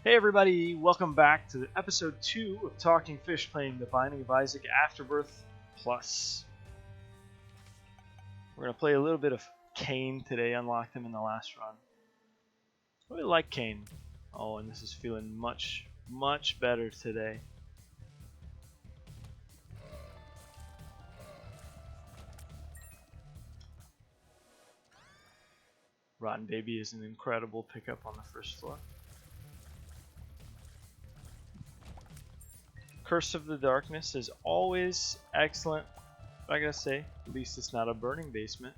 Hey everybody, welcome back to episode 2 of Talking Fish, playing The Binding of Isaac Afterbirth Plus. We're going to play a little bit of Cain today, unlocked him in the last run. I really like Cain. Oh, and this is feeling much better today. Rotten Baby is an incredible pickup on the first floor. Curse of the Darkness is always excellent, I gotta say. At least it's not a burning basement.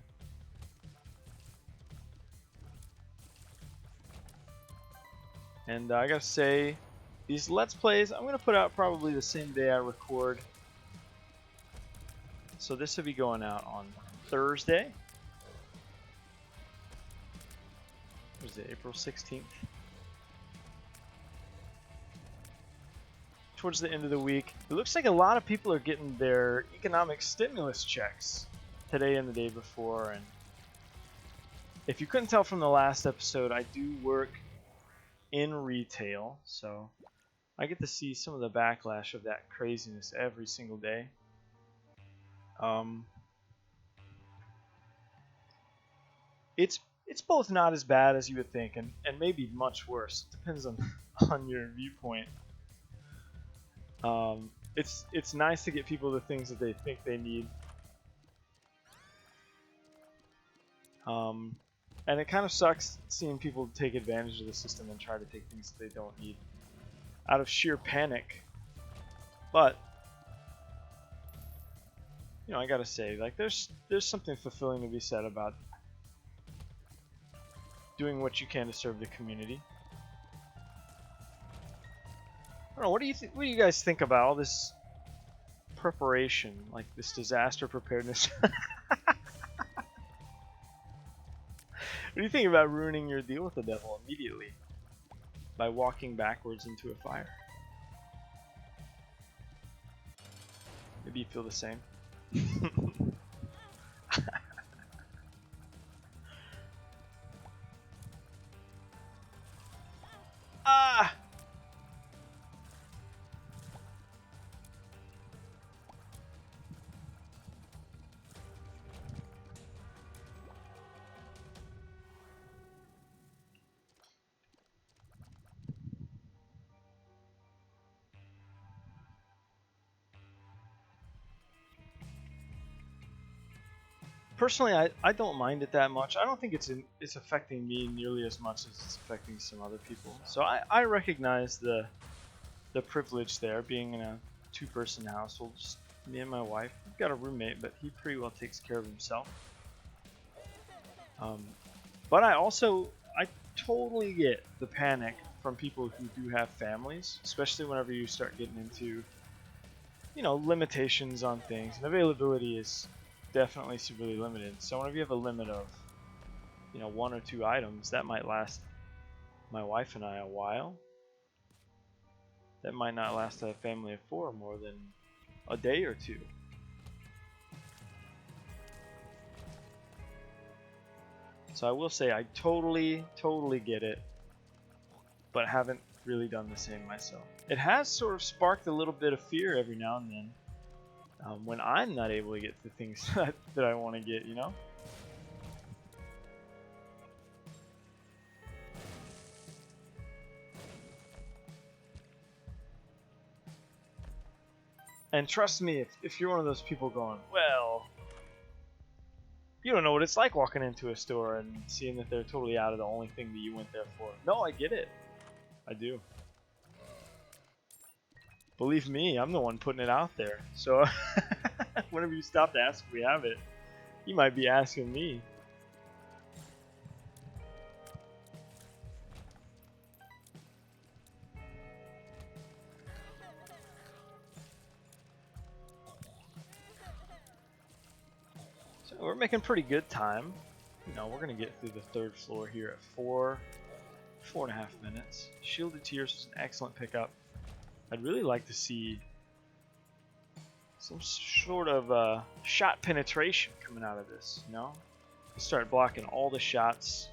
And I gotta say, these Let's Plays, I'm gonna put out probably the same day I record. So this will be going out on Thursday. What is it, April 16th? Towards the end of the week. It looks like a lot of people are getting their economic stimulus checks today and the day before. And if you couldn't tell from the last episode, I do work in retail, so I get to see some of the backlash of that craziness every single day. It's both not as bad as you would think, and maybe much worse. It depends on your viewpoint. It's nice to get people the things that they think they need. And it kind of sucks seeing people take advantage of the system and try to take things that they don't need out of sheer panic. But you know, I gotta say, like, there's something fulfilling to be said about doing what you can to serve the community. I don't know, what do you guys think about all this preparation, like this disaster preparedness? What do you think about ruining your deal with the devil immediately by walking backwards into a fire? Maybe you feel the same. Ah! Personally, I don't mind it that much. I don't think it's affecting me nearly as much as it's affecting some other people. So I recognize the privilege there, being in a two-person household, just me and my wife. We've got a roommate, but he pretty well takes care of himself. But I totally get the panic from people who do have families, especially whenever you start getting into, you know, limitations on things, and availability is definitely severely limited. So whenever you have a limit of, you know, 1 or 2 items, that might last my wife and I a while. That might not last a family of 4 more than a day or 2. So I will say I totally get it, but haven't really done the same myself. It has sort of sparked a little bit of fear every now and then. When I'm not able to get the things that I want to get, you know? And trust me, if you're one of those people going, well, you don't know what it's like walking into a store and seeing that they're totally out of the only thing that you went there for. No, I get it. I do. Believe me, I'm the one putting it out there. So whenever you stop to ask if we have it, you might be asking me. So we're making pretty good time. You know, we're gonna get through the 3rd floor here at 4.5 minutes. Shielded Tears was an excellent pickup. I'd really like to see some sort of shot penetration coming out of this, you know? Start blocking all the shots,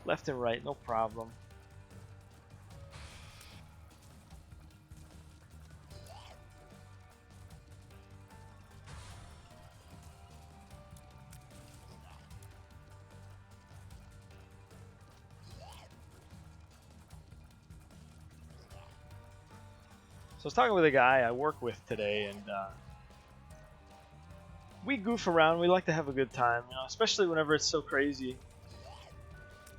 left and right, no problem. So I was talking with a guy I work with today, and we goof around. We like to have a good time, you know, especially whenever it's so crazy.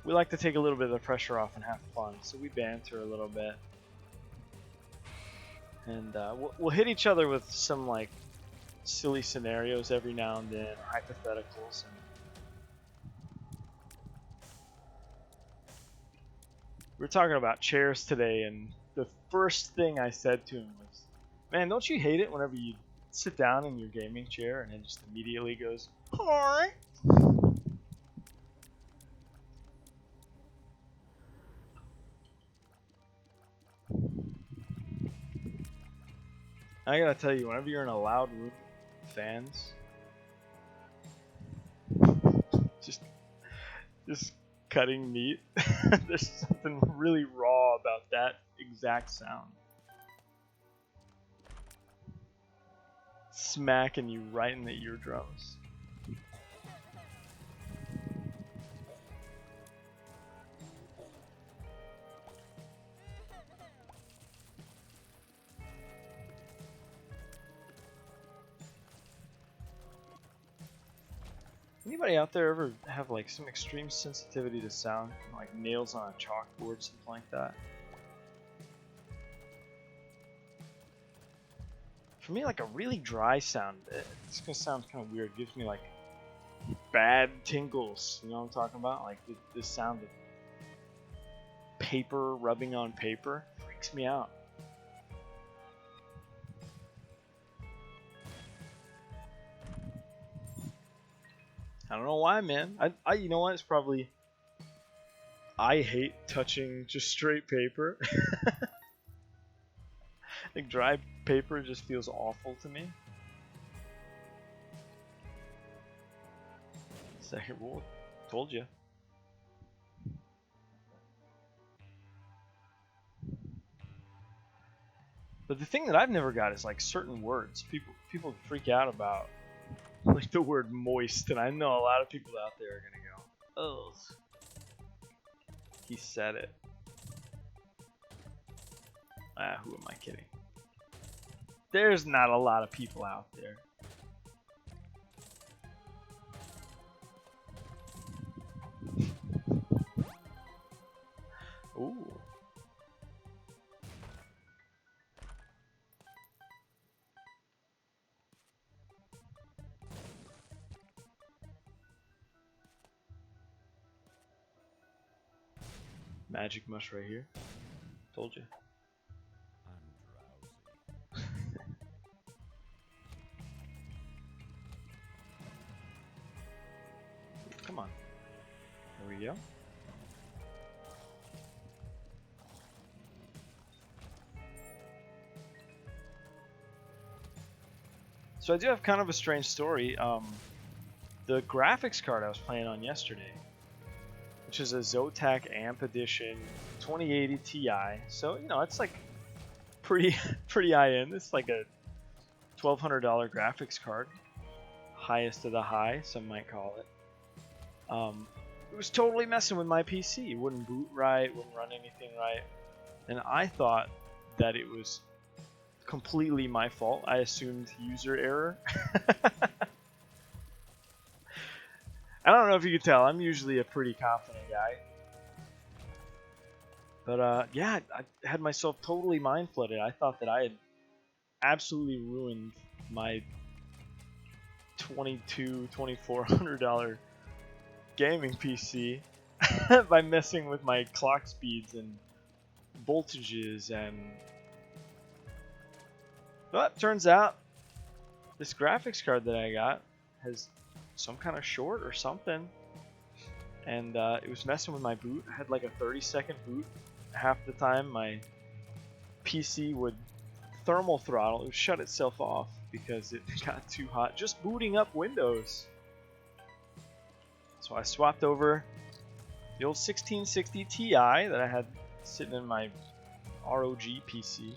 We like to take a little bit of the pressure off and have fun, so we banter a little bit. And we'll hit each other with some like silly scenarios every now and then, hypotheticals. And we were talking about chairs today, and the first thing I said to him was, "Man, don't you hate it whenever you sit down in your gaming chair and it just immediately goes, hi?" I gotta tell you, whenever you're in a loud room with fans, just cutting meat, there's something really raw about that exact sound. Smacking you right in the eardrums. Anybody out there ever have like some extreme sensitivity to sound, like nails on a chalkboard, something like that? For me, like a really dry sound, it's gonna sound kind of weird. It gives me like bad tingles. You know what I'm talking about? Like the sound of paper rubbing on paper freaks me out. I don't know why, man. I you know what? It's probably I hate touching just straight paper. Like dry paper just feels awful to me. Second rule, told you. But the thing that I've never got is like certain words. People freak out about like the word moist, and I know a lot of people out there are gonna go, "Oh, he said it." Ah, who am I kidding? There's not a lot of people out there. Ooh. Magic mush right here. Told you. I'm drowsy. Come on. There we go. So I do have kind of a strange story. The graphics card I was playing on yesterday, which is a Zotac Amp Edition 2080 Ti. So, you know, it's like pretty high end. It's like a $1,200 graphics card. Highest of the high, some might call it. It was totally messing with my PC. It wouldn't boot right, wouldn't run anything right. And I thought that it was completely my fault. I assumed user error. I don't know if you could tell, I'm usually a pretty confident guy. But yeah, I had myself totally mind flooded. I thought that I had absolutely ruined my $2,400 gaming PC by messing with my clock speeds and voltages. And but turns out this graphics card that I got has some kind of short or something, and it was messing with my boot. I had like a 30-second boot. Half the time my PC would thermal throttle. It would shut itself off because it got too hot just booting up Windows. So I swapped over the old 1660 Ti that I had sitting in my ROG PC,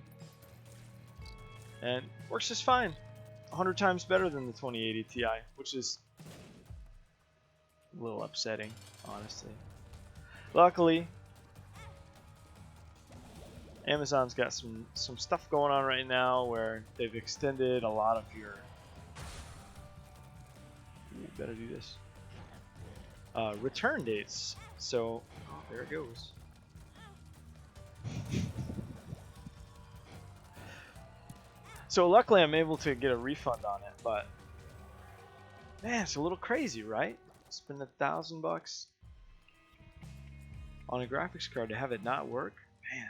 and works just fine. 100 times better than the 2080 Ti, which is a little upsetting, honestly. Luckily, Amazon's got some stuff going on right now where they've extended a lot of your. Ooh, better do this. Return dates. So there it goes. So luckily I'm able to get a refund on it, but man, it's a little crazy, right? Spend $1,000 on a graphics card to have it not work, man.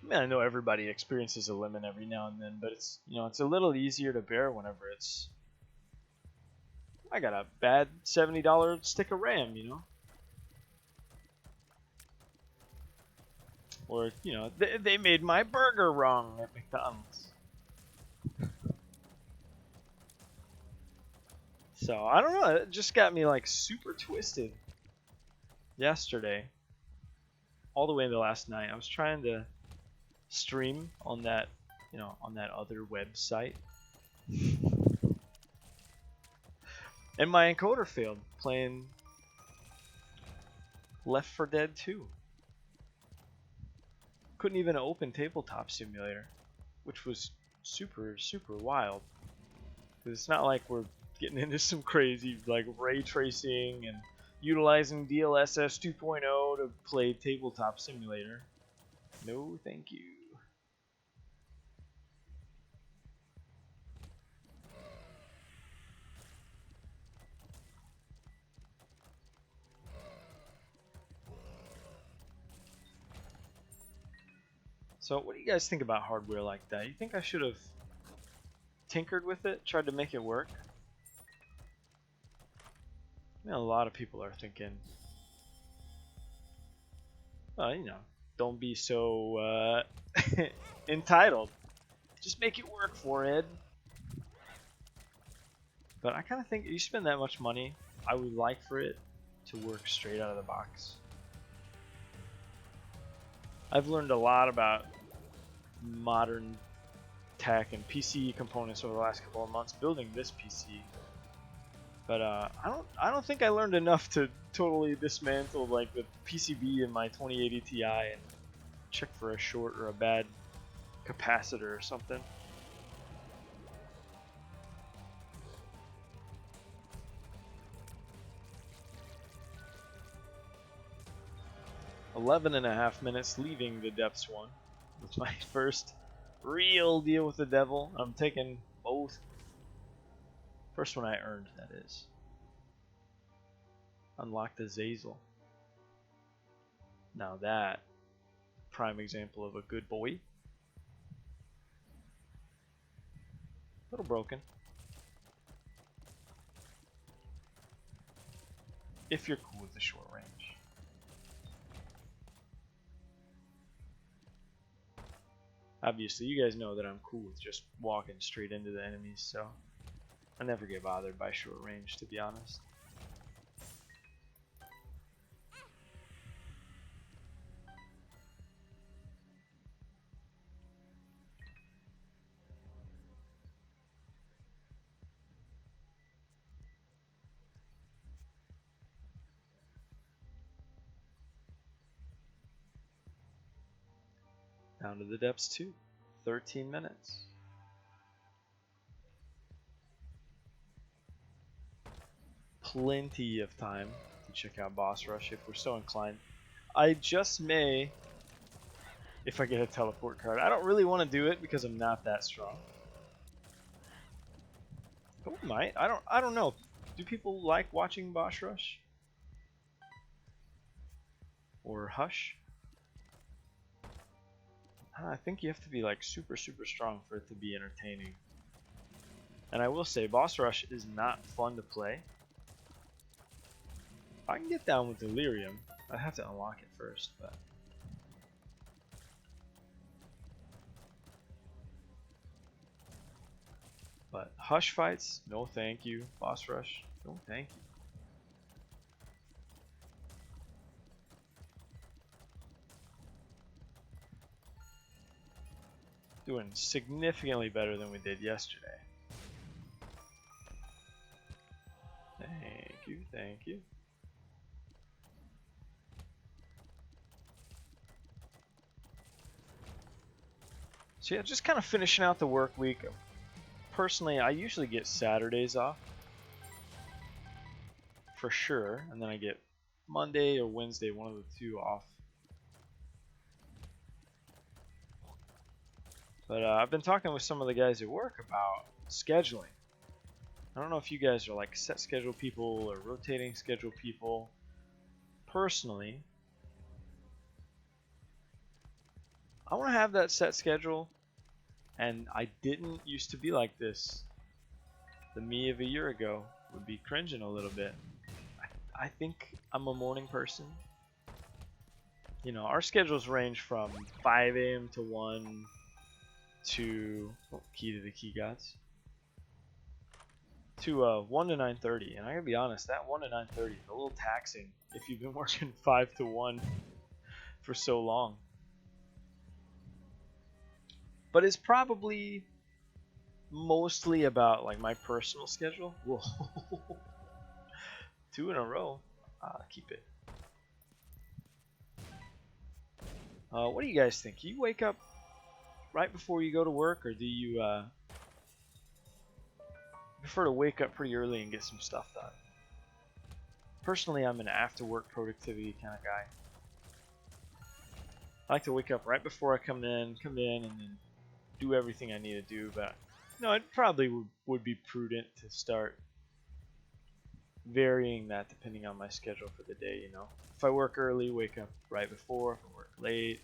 I mean, I know everybody experiences a limit every now and then, but it's it's a little easier to bear whenever it's. I got a bad $70 stick of RAM, or they made my burger wrong at McDonald's. So I don't know. It just got me like super twisted yesterday, all the way into last night. I was trying to stream on that, on that other website, and my encoder failed playing Left 4 Dead 2. Couldn't even open Tabletop Simulator, which was super wild. Because it's not like we're getting into some crazy like ray tracing and utilizing DLSS 2.0 to play Tabletop Simulator. No, thank you. So what do you guys think about hardware like that? You think I should have tinkered with it, tried to make it work? I mean, a lot of people are thinking, don't be so entitled. Just make it work, Forehead. But I kind of think you spend that much money, I would like for it to work straight out of the box. I've learned a lot about modern tech and PC components over the last couple of months building this PC. But I don't think I learned enough to totally dismantle like the PCB in my 2080 Ti and check for a short or a bad capacitor or something. "11.5 minutes leaving the depths one." It's my first real deal with the devil. I'm taking both. First one I earned, that is. Unlock the Zazel. Now that, prime example of a good boy. A little broken. If you're cool with the short range. Obviously, you guys know that I'm cool with just walking straight into the enemies, so I never get bothered by short range, to be honest. Down to the depths too. 13 minutes. Plenty of time to check out Boss Rush if we're so inclined. I just may, if I get a teleport card. I don't really want to do it because I'm not that strong. But we might. I don't know. Do people like watching Boss Rush? Or Hush? I think you have to be like super strong for it to be entertaining. And I will say, Boss Rush is not fun to play. I can get down with Delirium. I have to unlock it first, but Hush fights, no thank you. Boss Rush, no thank you. Doing significantly better than we did yesterday. Thank you, thank you. So yeah, just kind of finishing out the work week. Personally, I usually get Saturdays off for sure, and then I get Monday or Wednesday, one of the two off. But I've been talking with some of the guys at work about scheduling. I don't know if you guys are like set schedule people or rotating schedule people. Personally, I want to have that set schedule, and I didn't used to be like this. The me of a year ago would be cringing a little bit. I think I'm a morning person. You know, our schedules range from 5 a.m. to 1 to key to the key gods to 1 to 9:30, and I gotta be honest, that 1 to 9:30 is a little taxing if you've been working 5 to 1 for so long. But it's probably mostly about like my personal schedule. Whoa. 2 in a row. Keep it. What do you guys think? You wake up right before you go to work, or do you prefer to wake up pretty early and get some stuff done? Personally, I'm an after-work productivity kind of guy. I like to wake up right before I come in, and then do everything I need to do. But no, it probably would be prudent to start varying that depending on my schedule for the day. You know, if I work early, wake up right before. If I work late,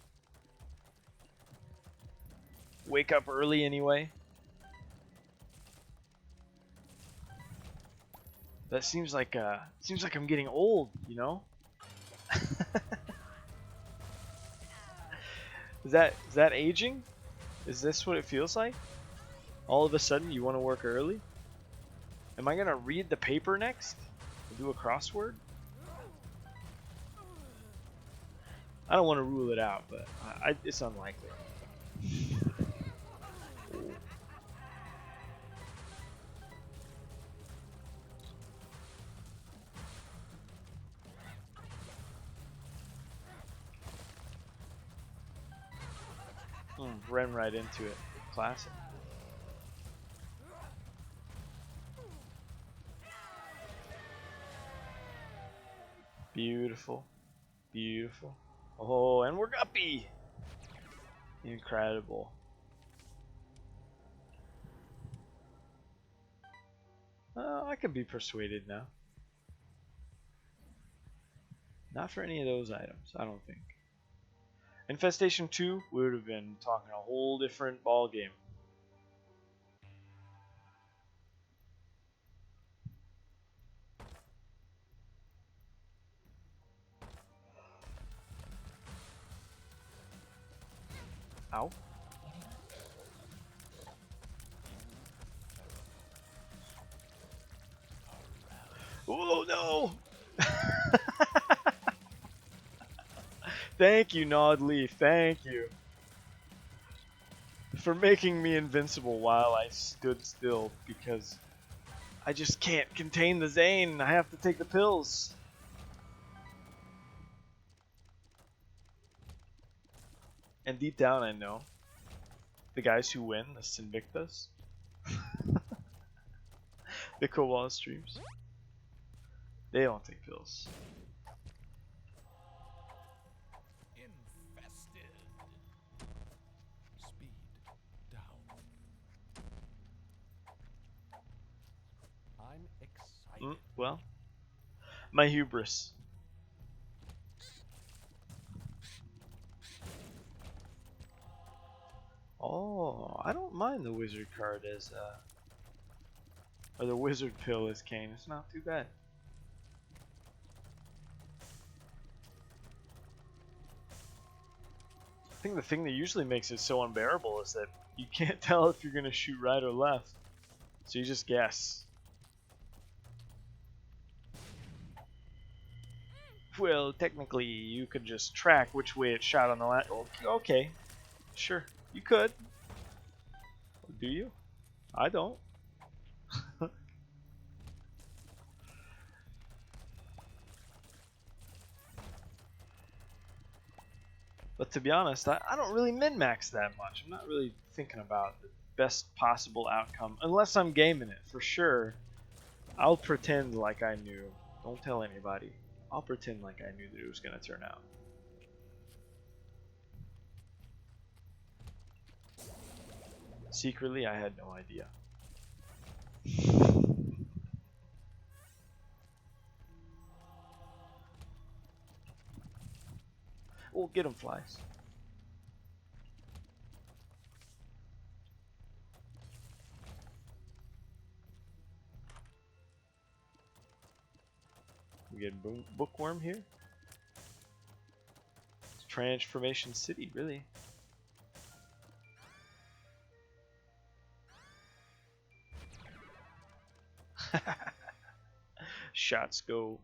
wake up early anyway. That seems like I'm getting old, you know. Is that aging? Is this what it feels like? All of a sudden you want to work early? Am I gonna read the paper next? Do a crossword? I don't want to rule it out, but it's unlikely. Ran right into it. Classic. Beautiful. Beautiful. Oh, and we're guppy! Incredible. I could be persuaded now. Not for any of those items, I don't think. Infestation 2, we would have been talking a whole different ball game. Ow. Oh no! Thank you, Gnawed Leaf. Thank you for making me invincible while I stood still, because I just can't contain the Zane. I have to take the pills. And deep down I know the guys who win, the Sinvictus, the Koala streams, they don't take pills. Infested. Speed down. I'm excited. Well, my hubris. Oh, I don't mind the wizard card as or the wizard pill as Kane. It's not too bad. I think the thing that usually makes it so unbearable is that you can't tell if you're gonna shoot right or left, so you just guess. Well, technically, you could just track which way it shot on the last. Okay, sure, you could. Do you? I don't. But to be honest, I don't really min-max that much. I'm not really thinking about the best possible outcome. Unless I'm gaming it, for sure. I'll pretend like I knew. Don't tell anybody. I'll pretend like I knew that it was going to turn out. Secretly, I had no idea. We'll get him, flies. We get bookworm here. It's Transformation City, really. Shots go.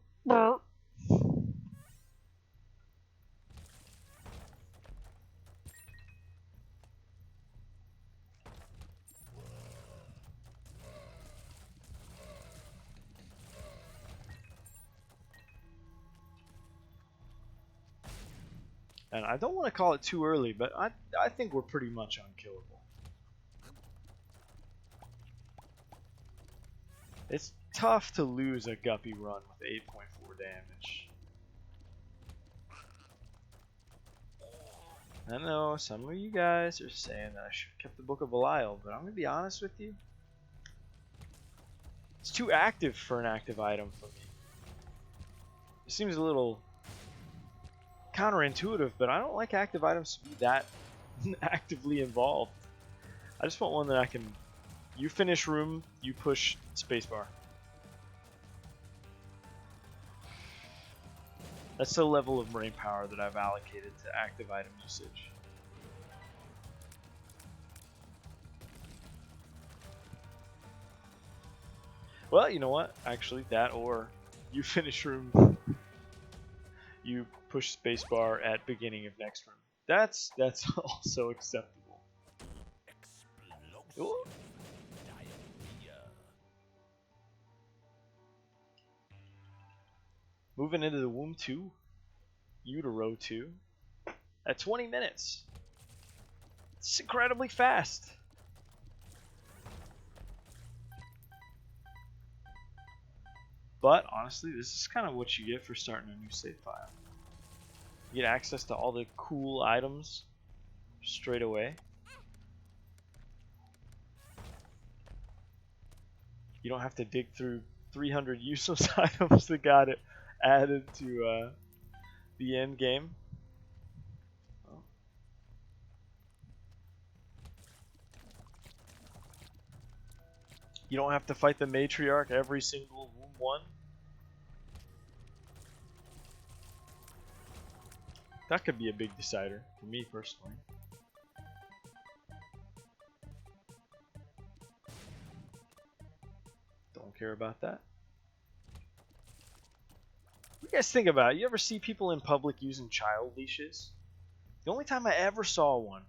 And I don't want to call it too early, but I think we're pretty much unkillable. It's tough to lose a guppy run with 8.4 damage. I know some of you guys are saying that I should have kept the Book of Belial, but I'm going to be honest with you. It's too active for an active item for me. It seems a little counterintuitive, but I don't like active items to be that actively involved. I just want one that I can... You finish room, you push spacebar. That's the level of brain power that I've allocated to active item usage. Well, you know what? Actually, that or you finish room, you push spacebar at beginning of next room. That's also acceptable. Ooh. Moving into the womb 2, utero 2, at 20 minutes. It's incredibly fast. But honestly, this is kind of what you get for starting a new save file. You get access to all the cool items straight away. You don't have to dig through 300 useless items that got it added to the end game. Oh. You don't have to fight the matriarch every single womb one. That could be a big decider for me personally. Don't care about that. What do you guys think about it? You ever see people in public using child leashes? The only time I ever saw one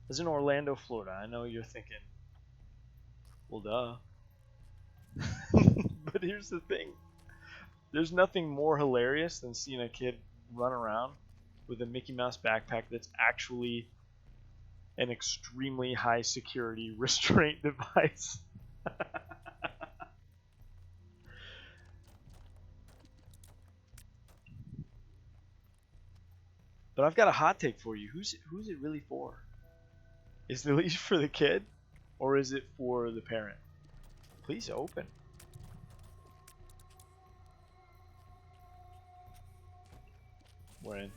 was in Orlando, Florida. I know you're thinking, well, duh. But here's the thing. There's nothing more hilarious than seeing a kid run around with a Mickey Mouse backpack that's actually an extremely high security restraint device. But I've got a hot take for you. Who's it really for? Is the leash for the kid, or is it for the parent? Please open. We're in.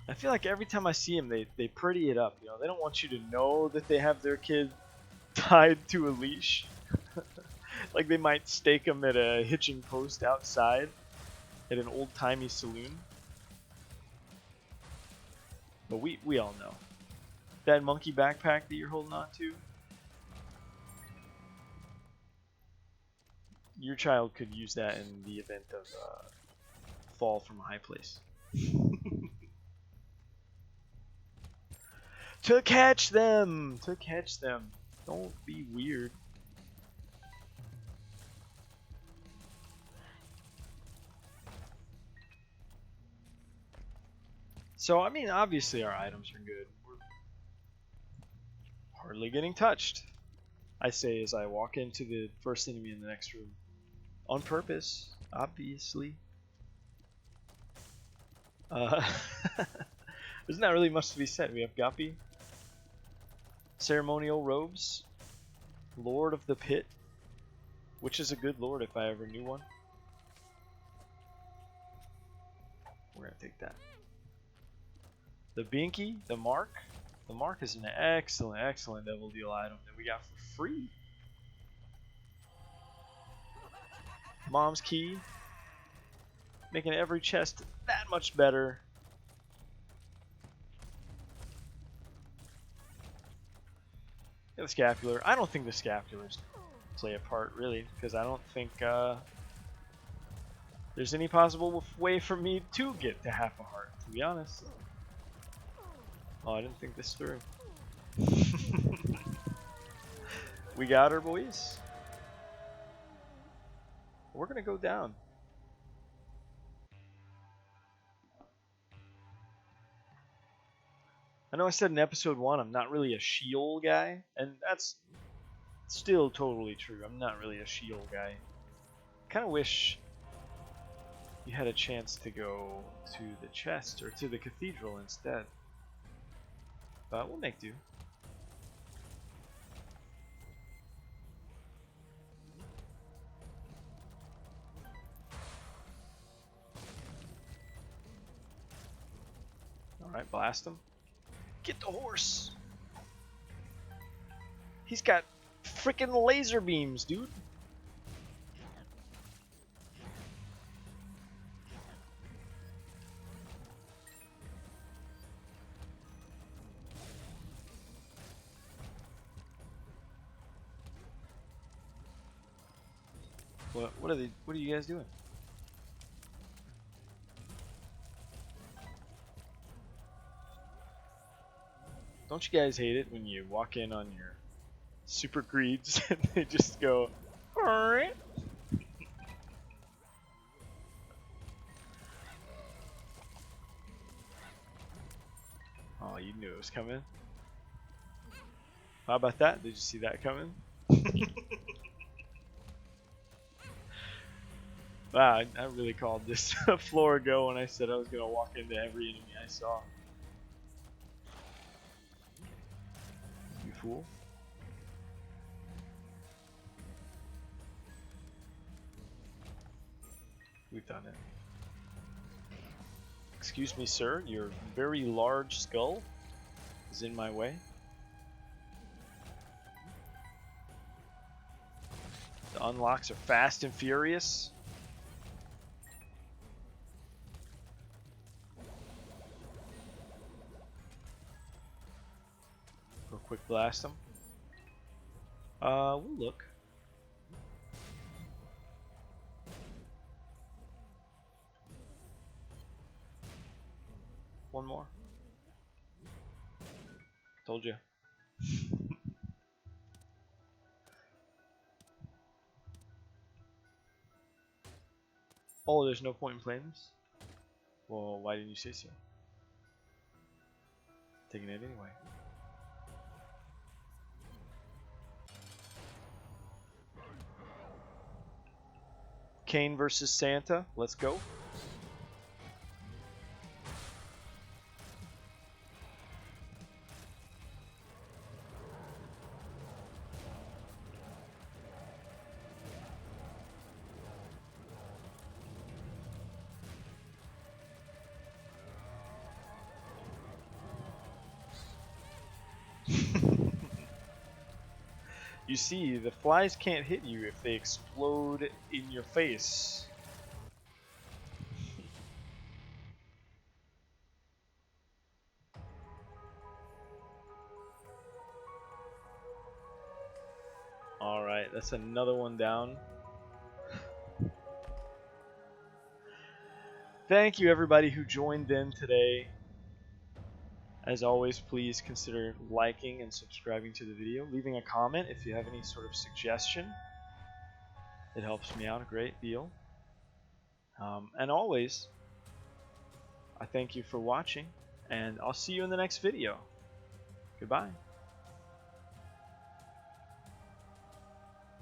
I feel like every time I see them, they pretty it up. You know, they don't want you to know that they have their kid tied to a leash. Like they might stake them at a hitching post outside at an old-timey saloon. But we all know. That monkey backpack that you're holding on to, your child could use that in the event of fall from a high place. To catch them! To catch them. Don't be weird. So, I mean, obviously our items are good. We're hardly getting touched, I say as I walk into the first enemy in the next room. On purpose, obviously. Uh, there's not really much to be said. We have Guppy, ceremonial robes, Lord of the Pit, which is a good lord if I ever knew one. We're gonna take that. The Binky, the Mark. The Mark is an excellent, excellent Devil Deal item that we got for free. Mom's Key, making every chest that much better. The Scapular. I don't think the Scapulars play a part really, because I don't think there's any possible way for me to get to half a heart, to be honest. Oh, I didn't think this through. We got her, boys. We're gonna go down. I know I said in episode 1 I'm not really a Sheol guy, and that's still totally true. I'm not really a Sheol guy. Kind of wish you had a chance to go to the chest or to the cathedral instead. But we'll make do. Alright, blast him. Get the horse! He's got freaking laser beams, dude! What are you guys doing? Don't you guys hate it when you walk in on your super greeds and they just go, alright? Oh, you knew it was coming. How about that? Did you see that coming? Wow, I really called this a floor go when I said I was going to walk into every enemy I saw. You fool. We've done it. Excuse me, sir, your very large skull is in my way. The unlocks are fast and furious. Real quick blast them. We'll look. One more. Told you. Oh, there's no point in playing this? Well, why didn't you say so? Taking it anyway. Kane versus Santa. Let's go. You see, the flies can't hit you if they explode in your face. Alright, that's another one down. Thank you everybody who joined in today. As always, please consider liking and subscribing to the video, leaving a comment if you have any sort of suggestion. It helps me out a great deal. And always, I thank you for watching, and I'll see you in the next video. Goodbye.